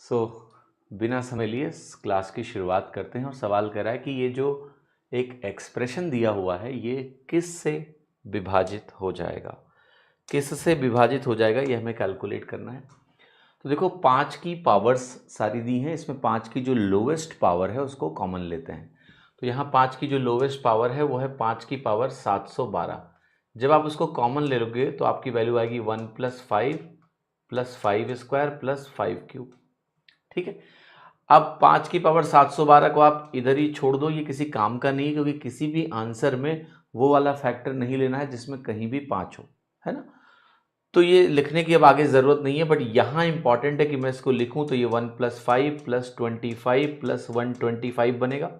सो बिना समय लिए इस क्लास की शुरुआत करते हैं और सवाल कर रहा है कि ये जो एक एक्सप्रेशन दिया हुआ है ये किस से विभाजित हो जाएगा, किस से विभाजित हो जाएगा ये हमें कैलकुलेट करना है। तो देखो 5 की पावर्स सारी दी हैं, इसमें 5 की जो लोवेस्ट पावर है उसको कॉमन लेते हैं। तो यहाँ 5 की जो लोवेस्ट पावर है वो है 5 की पावर 712। जब आप उसको कॉमन ले लोगे तो आपकी वैल्यू आएगी 1 + 5 + 5 स्क्वायर + 5 क्यूब। ठीक है, अब 5 की पावर 712 को आप इधर ही छोड़ दो, ये किसी काम का नहीं है क्योंकि किसी भी आंसर में वो वाला फैक्टर नहीं लेना है जिसमें कहीं भी 5 हो, है ना। तो ये लिखने की अब आगे ज़रूरत नहीं है, बट यहाँ इंपॉर्टेंट है कि मैं इसको लिखूँ तो ये 1 + 5 + 25 + 125 बनेगा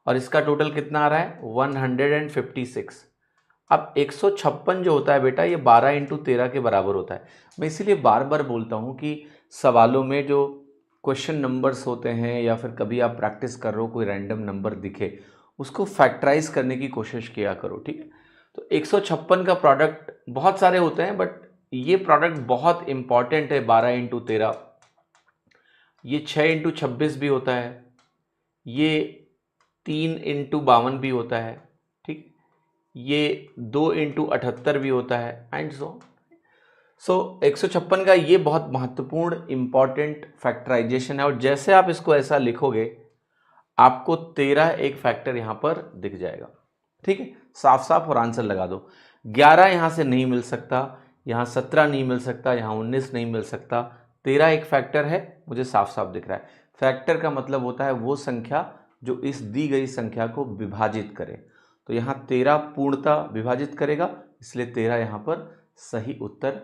और इसका टोटल कितना आ रहा है 156। अब 156 जो होता है बेटा ये 12 × 13 के बराबर होता है। मैं इसीलिए बार बार बोलता हूँ कि सवालों में जो क्वेश्चन नंबर्स होते हैं या फिर कभी आप प्रैक्टिस कर रहे हो कोई रैंडम नंबर दिखे उसको फैक्टराइज करने की कोशिश किया करो। ठीक है, तो 156 का प्रोडक्ट बहुत सारे होते हैं बट ये प्रोडक्ट बहुत इंपॉर्टेंट है। 12 × 13, ये 6 × 26 भी होता है, ये 3 × 52 भी होता है, ठीक, ये 2 × 78 भी होता है एंड सो 156 का ये बहुत महत्वपूर्ण इंपॉर्टेंट फैक्टराइजेशन है और जैसे आप इसको ऐसा लिखोगे आपको 13 एक फैक्टर यहां पर दिख जाएगा। ठीक है, साफ साफ और आंसर लगा दो। 11 यहां से नहीं मिल सकता, यहां 17 नहीं मिल सकता, यहां 19 नहीं मिल सकता, 13 एक फैक्टर है, मुझे साफ साफ दिख रहा है। फैक्टर का मतलब होता है वो संख्या जो इस दी गई संख्या को विभाजित करे। तो यहां 13 पूर्णतः विभाजित करेगा, इसलिए 13 यहां पर सही उत्तर